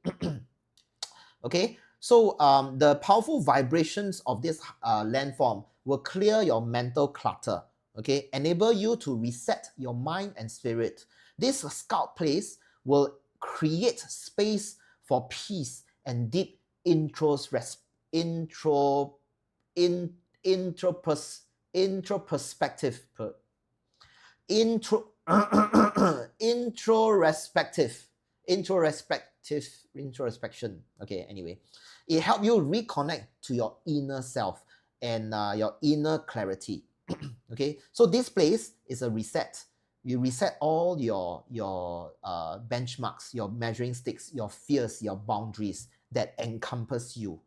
Okay, so the powerful vibrations of this landform will clear your mental clutter. Okay, enable you to reset your mind and spirit. This scout place will create space for peace and deep intros intro in introspective intro introspection. Okay, anyway, it helps you reconnect to your inner self and your inner clarity. Okay, so this place is a reset. You reset all your benchmarks, your measuring sticks, your fears, your boundaries that encompass you.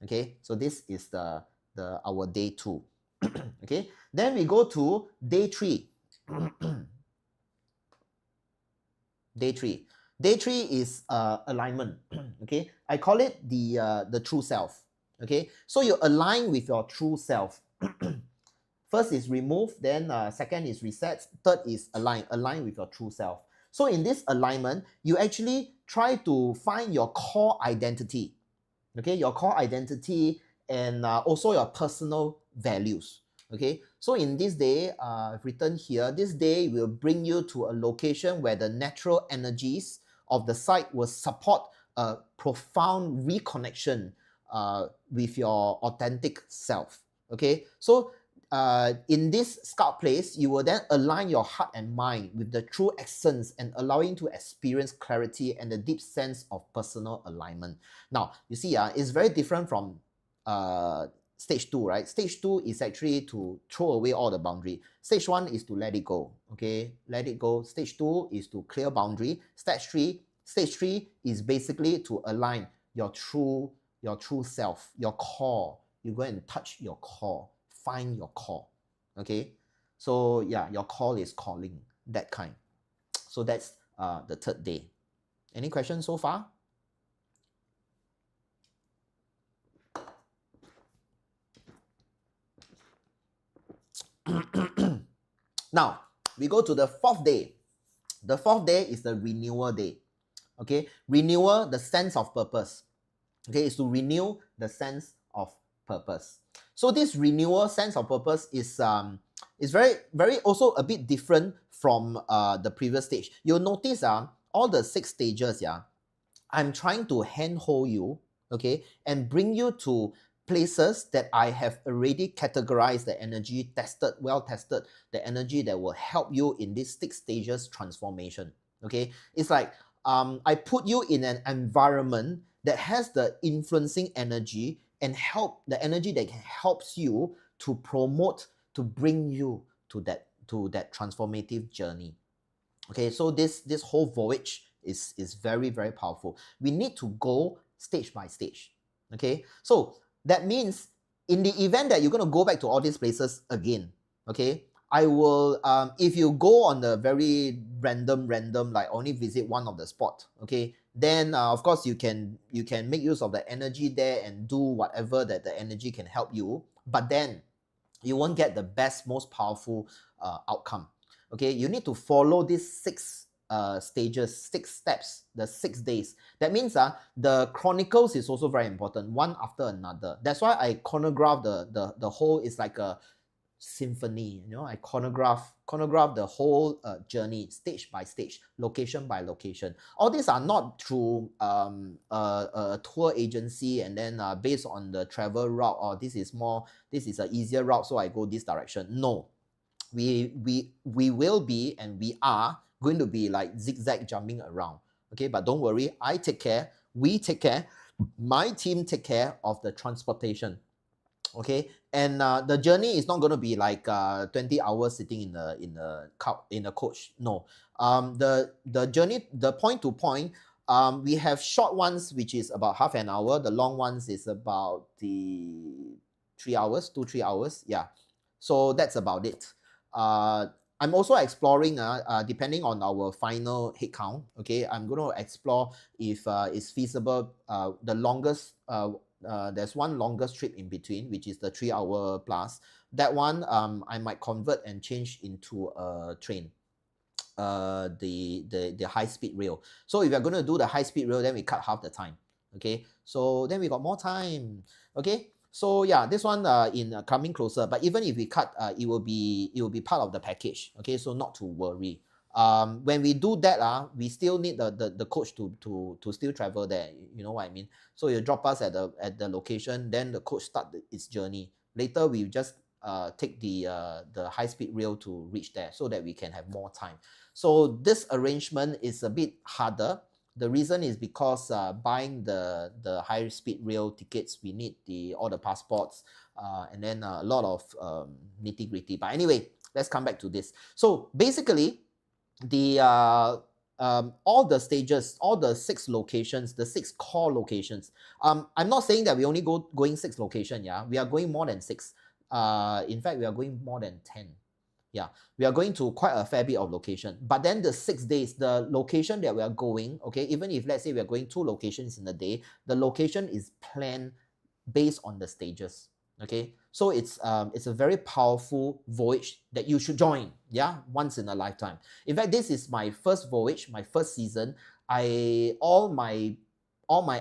Okay, so this is the our day 2. Okay, then we go to day 3. Day 3. Day 3 is alignment. Okay, I call it the true self. Okay, so you align with your true self. First is remove, then second is reset, third is align with your true self. So in this alignment, you actually try to find your core identity. Okay, your core identity, and also your personal values. Okay, so in this day, written here, this day will bring you to a location where the natural energies of the site will support a profound reconnection with your authentic self. Okay, so in this scout place, you will then align your heart and mind with the true essence and allowing to experience clarity and the deep sense of personal alignment. Now, you see, it's very different from stage 2, right? Stage 2 is actually to throw away all the boundary. Stage 1 is to let it go. Okay, let it go. Stage 2 is to clear boundary. Stage 3 is basically to align your true self, your core. You go and touch your core. Find your core. Okay, so yeah, your call is calling, that kind. So that's the third day. Any questions so far? Now we go to the 4th day. The 4th day is the renewal day. Okay, renewal, the sense of purpose. Okay, is to renew the sense of purpose. So this renewal sense of purpose is very also a bit different from the previous stage. You'll notice all the 6 stages, I'm trying to handhold you, okay, and bring you to places that I have already categorized the energy, well tested, the energy that will help you in this 6 stages transformation. Okay, it's like I put you in an environment that has the influencing energy and help the energy that helps you to promote, to bring you to that transformative journey. Okay, so this whole voyage is very, very powerful. We need to go stage by stage. Okay, so that means in the event that you're going to go back to all these places again, okay, I will if you go on the very random, like only visit one of the spot, okay, then of course you can make use of the energy there and do whatever that the energy can help you, but then you won't get the best, most powerful outcome. Okay, you need to follow these 6 stages, 6 steps, the 6 days. That means the chronicles is also very important, one after another. That's why I chronograph the whole is like a symphony. I choreograph the whole journey, stage by stage, location by location. All these are not through a tour agency and then based on the travel route, or this is an easier route, so I go this direction. No, we will be, and we are going to be like zigzag jumping around. Okay, but don't worry, I take care, we take care, my team take care of the transportation. Okay, and the journey is not going to be like 20 hours sitting in a coach. No, the journey, the point to point, we have short ones which is about half an hour. The long ones is about the 3 hours, 2-3 hours. Yeah, so that's about it. I'm also exploring, depending on our final head count. Okay, I'm going to explore if it's feasible. The longest, there's one longest trip in between, which is the 3 hour plus. That one, I might convert and change into a train, the high speed rail. So if you're going to do the high speed rail, then we cut half the time. Okay, so then we got more time. Okay, so yeah, this one coming closer. But even if we cut, it will be part of the package. Okay, so not to worry. When we do that, we still need the coach to still travel there. You know what I mean? So you drop us at the location, then the coach start its journey. Later we just take the high speed rail to reach there, so that we can have more time. So this arrangement is a bit harder. The reason is because buying the high speed rail tickets, we need all the passports, and then a lot of nitty gritty. But anyway, let's come back to this. So basically, the all the stages, all the 6 locations, the 6 core locations. I'm not saying that we only going 6 locations. Yeah, we are going more than 6. In fact, we are going more than 10. Yeah, we are going to quite a fair bit of location. But then the 6 days, the location that we are going, okay, even if let's say we are going 2 locations in a day, the location is planned based on the stages. Okay, so it's a very powerful voyage that you should join. Yeah, once in a lifetime. In fact, this is my first voyage, my first season. All my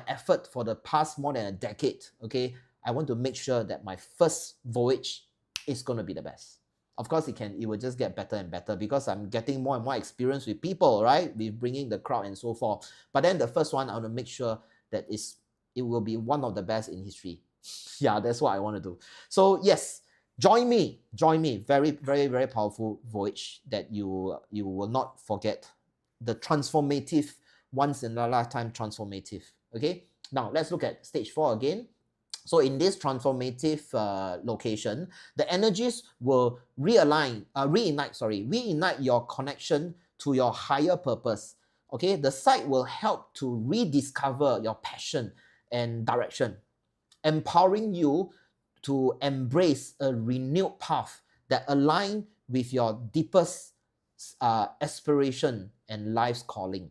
effort for the past more than a decade. Okay, I want to make sure that my first voyage is going to be the best. Of course, it will just get better and better because I'm getting more and more experience with people, right? With bringing the crowd and so forth. But then the first one, I want to make sure that it will be one of the best in history. Yeah, that's what I want to do. So yes, join me. Very, very, very powerful voyage that you will not forget. The transformative, once in a lifetime transformative. Okay, now let's look at stage 4 again. So in this transformative location, the energies will reignite your connection to your higher purpose. Okay, the site will help to rediscover your passion and direction, empowering you to embrace a renewed path that aligns with your deepest aspiration and life's calling.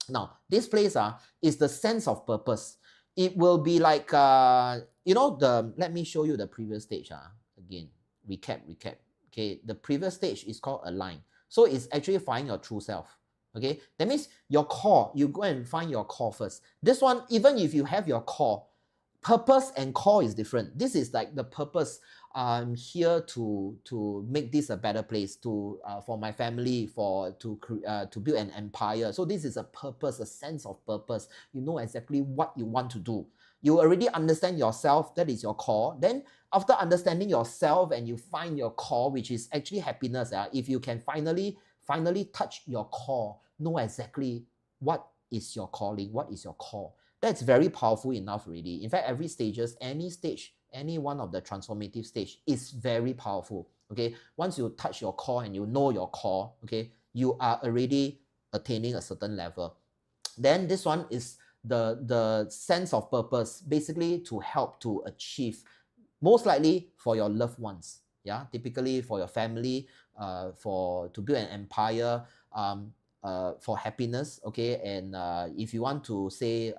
Now, this place is the sense of purpose. It will be like, let me show you the previous stage. Again, recap. Okay, the previous stage is called align. So it's actually finding your true self. Okay, that means your core, you go and find your core first. This one, even if you have your core, purpose and core is different. This is like the purpose. I'm here to make this a better place, for my family, to build an empire. So this is a purpose, a sense of purpose. You know exactly what you want to do. You already understand yourself. That is your core. Then after understanding yourself and you find your core, which is actually happiness. If you can finally touch your core, know exactly what is your calling, what is your core. That's very powerful enough already. In fact, every stages, any one of the transformative stage is very powerful. Okay, once you touch your core and you know your core, okay, you are already attaining a certain level. Then this one is the sense of purpose, basically to help to achieve, most likely for your loved ones. Yeah, typically for your family, to build an empire, for happiness. Okay, and if you want to say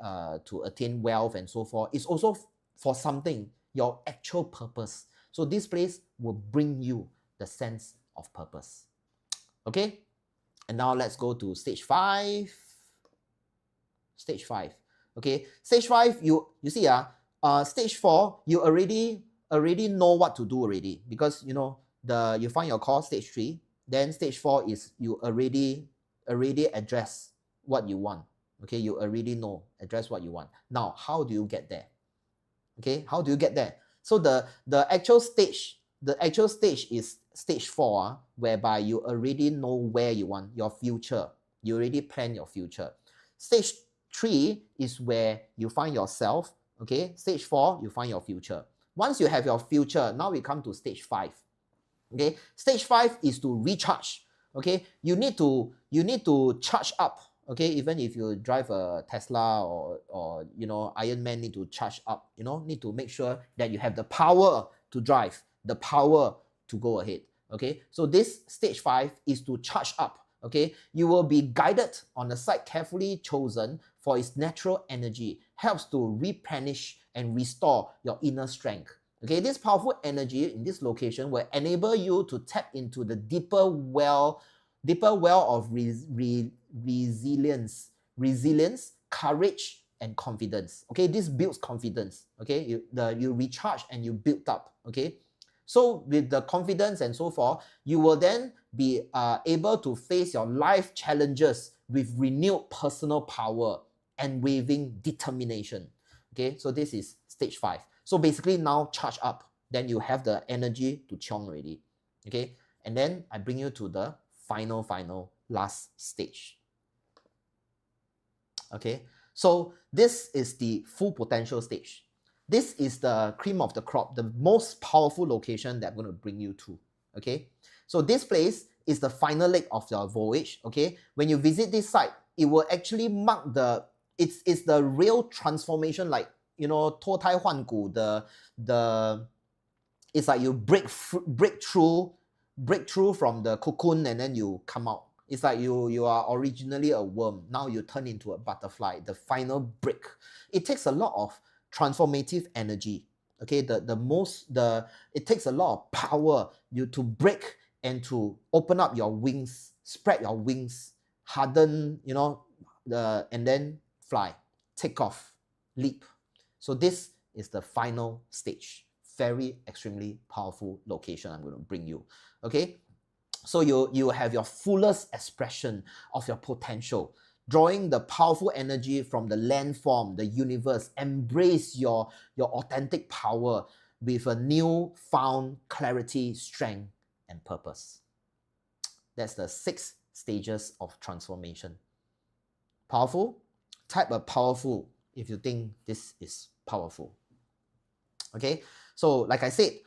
to attain wealth and so forth, it's also for something, your actual purpose. So this place will bring you the sense of purpose. Okay, and now let's go to stage 5. Stage 5. Okay, stage 5, you see, stage 4, you already know what to do already, because you find your core, stage 3. Then stage 4 is you already address what you want. Okay, you already know, address what you want. Now, how do you get there? Okay, how do you get there? So the actual stage is stage 4, whereby you already know where you want your future. You already plan your future. Stage 3 is where you find yourself. Okay, stage 4, you find your future. Once you have your future, now we come to stage 5. Okay, stage 5 is to recharge. Okay, you need to charge up. Okay, even if you drive a Tesla or Iron Man, need to charge up, need to make sure that you have the power to drive, the power to go ahead. Okay, so this stage 5 is to charge up. Okay, you will be guided on a site carefully chosen for its natural energy, helps to replenish and restore your inner strength. Okay, this powerful energy in this location will enable you to tap into the deeper well of resilience, courage, and confidence. Okay, this builds confidence. Okay, you recharge and you build up. Okay, so with the confidence and so forth, you will then be able to face your life challenges with renewed personal power and waving determination. Okay, so this is stage 5. So basically now charge up, then you have the energy to chiong already. Okay, and then I bring you to the final last stage. Okay, so this is the full potential stage. This is the cream of the crop, the most powerful location that I'm going to bring you to. Okay, so this place is the final leg of your voyage. Okay, when you visit this site, it will actually mark it's the real transformation, like脱胎换骨, it's like you break through from the cocoon and then you come out. It's like you are originally a worm, now you turn into a butterfly, the final break. It takes a lot of transformative energy. Okay, it takes a lot of power to break and to open up your wings, spread your wings, harden, and then fly, take off, leap. So this is the final stage. Very extremely powerful location I'm going to bring you. Okay, so you have your fullest expression of your potential, drawing the powerful energy from the landform, the universe. Embrace your authentic power with a new found clarity, strength, and purpose. That's the 6 stages of transformation. Powerful? Type a powerful if you think this is powerful. Okay, so like I said,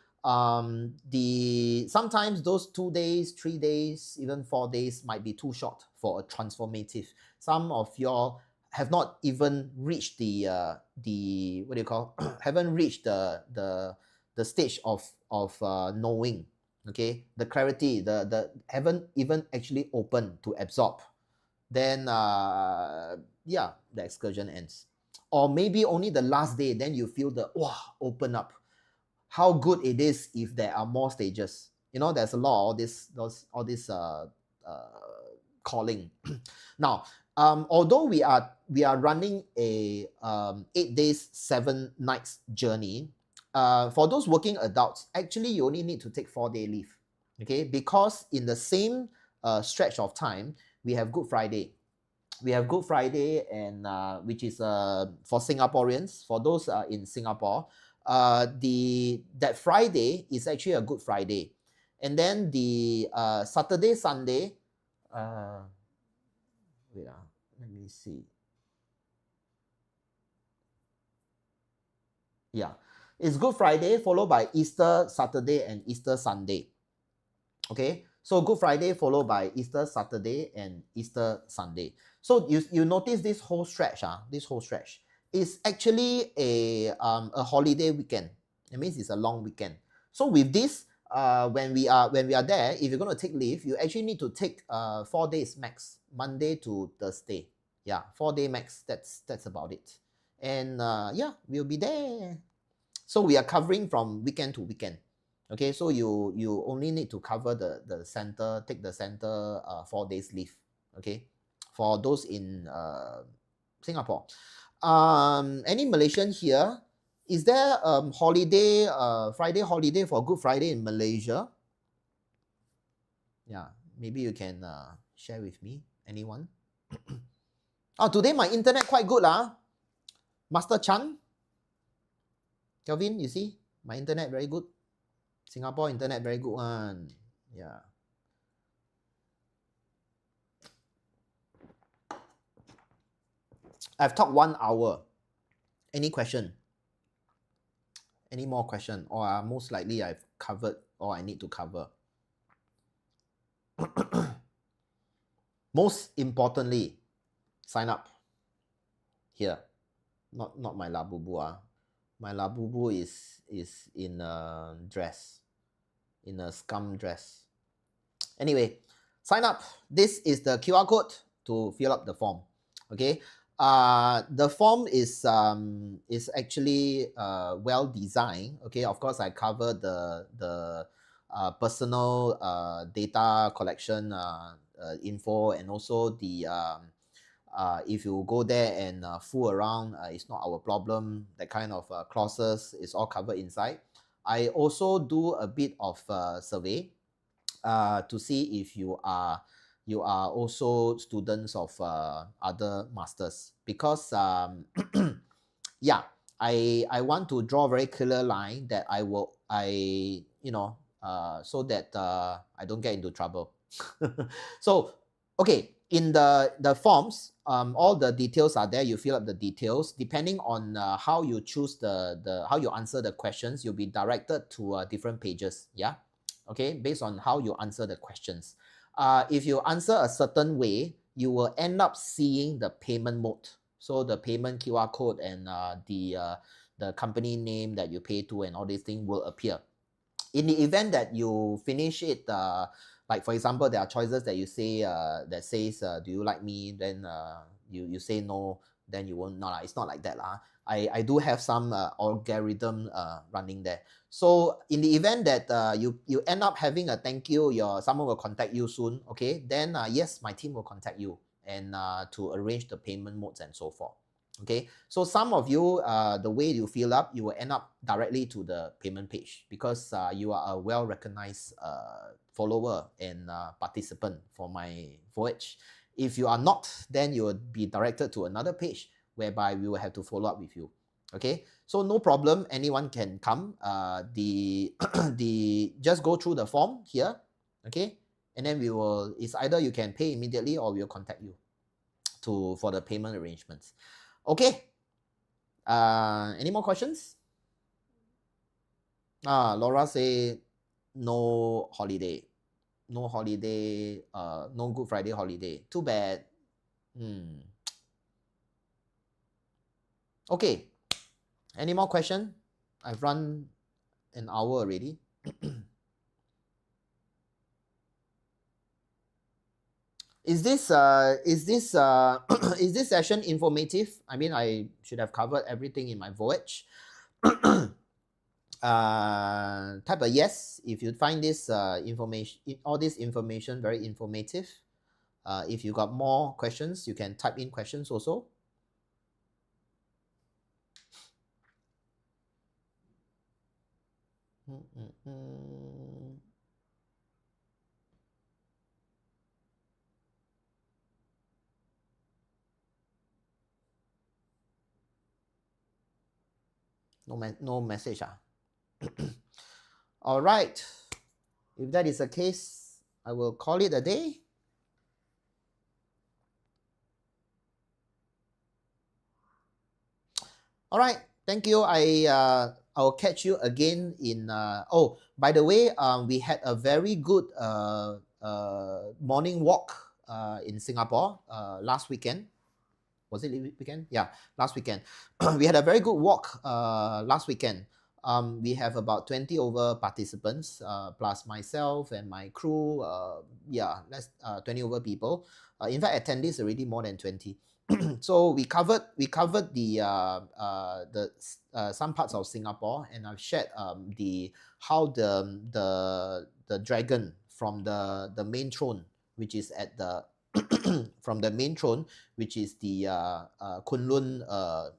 sometimes those 2 days, 3 days, even 4 days might be too short for a transformative. Some of y'all have not even reached the what do you call haven't reached the stage of knowing. Okay, the clarity, the haven't even actually opened to absorb. Then yeah, the excursion ends. Or maybe only the last day, then you feel the open up. How good it is if there are more stages. There's a lot of all this calling. Now, although we are running a 8 days 7 nights journey, for those working adults, actually you only need to take 4-day leave. Okay, because in the same stretch of time, we have Good Friday. We have Good Friday, and which is for Singaporeans, for those in Singapore, that Friday is actually a Good Friday. And then the Saturday, Sunday, wait, let me see. Yeah, it's Good Friday followed by Easter Saturday and Easter Sunday. Okay, so Good Friday followed by Easter Saturday and Easter Sunday. So you notice this whole stretch, is actually a holiday weekend. It means it's a long weekend. So with this, when we are there, if you're going to take leave, you actually need to take 4 days max, Monday to Thursday. Yeah, 4-day max. That's about it. And yeah, we'll be there. So we are covering from weekend to weekend. Okay, so you only need to cover the center, take the center 4 days leave. Okay, for those in Singapore. Any Malaysian here? Is there holiday, Friday holiday for Good Friday in Malaysia? Yeah, maybe you can share with me. Anyone? Oh, today my internet quite good lah. Master Chan, Kelvin, you see my internet very good. Singapore internet very good one. Yeah. I've talked 1 hour. Any question? Any more question? Or most likely I've covered all I need to cover. Most importantly, sign up here. Not my labubu. My labubu is in a dress, in a scum dress. Anyway, sign up. This is the QR code to fill up the form. Okay. The form is actually well designed. Okay. Of course, I cover the personal data collection info, and also the if you go there and fool around, it's not our problem. That kind of clauses is all covered inside. I also do a bit of survey to see if you are also students of other masters, because yeah, I want to draw a very clear line that so that I don't get into trouble. So okay, in the forms, all the details are there. You fill up the details. Depending on how you choose how you answer the questions, you'll be directed to different pages. Yeah. Okay, based on how you answer the questions. If you answer a certain way, you will end up seeing the payment mode. So the payment QR code and the company name that you pay to and all these things will appear. In the event that you finish it, like for example, there are choices that you say that says, do you like me? Then you say no, then you won't. No, it's not like that. I do have some algorithm running there. So in the event that you end up having a thank you, someone will contact you soon. Okay, then yes, my team will contact you and to arrange the payment modes and so forth. Okay, so some of you, the way you fill up, you will end up directly to the payment page, because you are a well-recognized follower and participant for my voyage. If you are not, then you will be directed to another page whereby we will have to follow up with you. Okay, so no problem, anyone can come. Just go through the form here. Okay, and then it's either you can pay immediately or we'll contact you for the payment arrangements. Okay. Any more questions? Laura say no holiday. No holiday, no Good Friday holiday. Too bad. Okay. Any more question? I've run an hour already. Is this is this session informative? I mean, I should have covered everything in my voyage. Type a yes if you find this all this information very informative. If you got more questions, you can type in questions also. No message. All right. If that is the case, I will call it a day. All right. Thank you. I'll catch you again in. Oh, by the way, we had a very good morning walk in Singapore last weekend. Was it weekend? Yeah, last weekend. We had a very good walk last weekend. We have about 20 over participants, plus myself and my crew. Yeah, that's 20 over people. In fact, attendees already more than 20. So we covered the some parts of Singapore, and I've shared how the dragon from the main throne, which is at the from the main throne, which is the Kunlun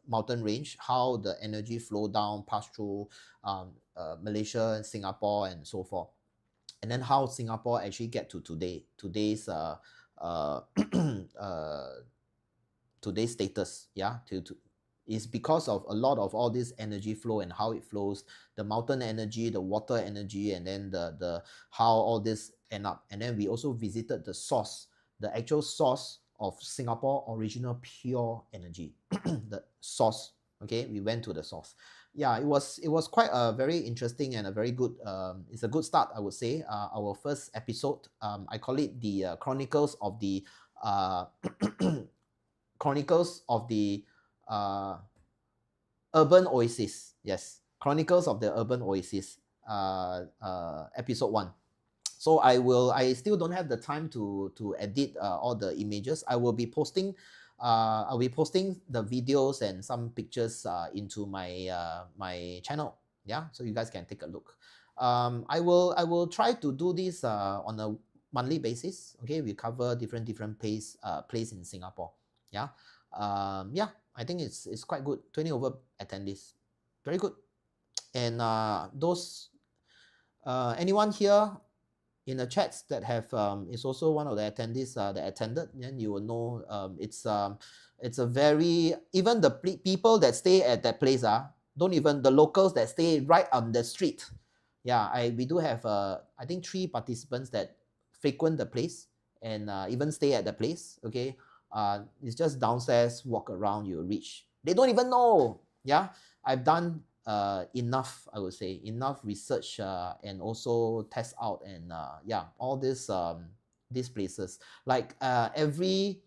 mountain range, how the energy flow down, pass through Malaysia and Singapore and so forth. and then how Singapore actually get to today's uh, uh, today's status. Yeah, to is because of a lot of all this energy flow and how it flows, the mountain energy, the water energy, and then the how all this end up. And then we also visited the source, the actual source of Singapore original pure energy. The source. Okay, we went to the source. Yeah, it was quite a very interesting and a very good it's a good start, I would say. Our first episode, I call it the chronicles of the uh chronicles of the uh urban oasis. Yes, chronicles of the urban oasis, episode 1. So I still don't have the time to edit all the images. I'll be posting the videos and some pictures into my my channel. Yeah, so you guys can take a look. I will try to do this on a monthly basis. Okay, we cover different place in Singapore. Yeah. Yeah, I think it's quite good. 20 over attendees, very good. And those anyone here in the chats that have is also one of the attendees that attended, then you will know it's a very, even the people that stay at that place don't even, the locals that stay right on the street. Yeah, we do have I think 3 participants that frequent the place and even stay at the place. Okay, it's just downstairs, walk around, you reach. They don't even know. Yeah, I've done enough, I would say, enough research and also test out and yeah, all these places, like every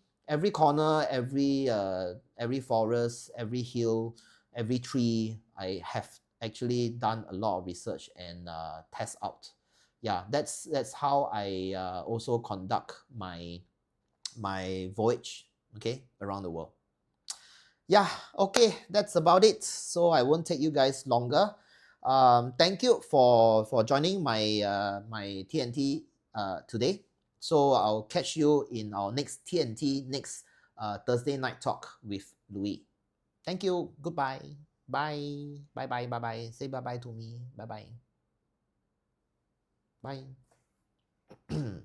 corner, every forest, every hill, every tree, I have actually done a lot of research and test out. Yeah, that's how I also conduct my voyage, okay, around the world. Yeah, okay, that's about it. So I won't take you guys longer. Thank you for joining my TNT today. So I'll catch you in our next TNT next Thursday night talk with Louis. Thank you. Goodbye. Bye. Bye bye. Bye bye. Say bye bye to me. Bye bye. Bye.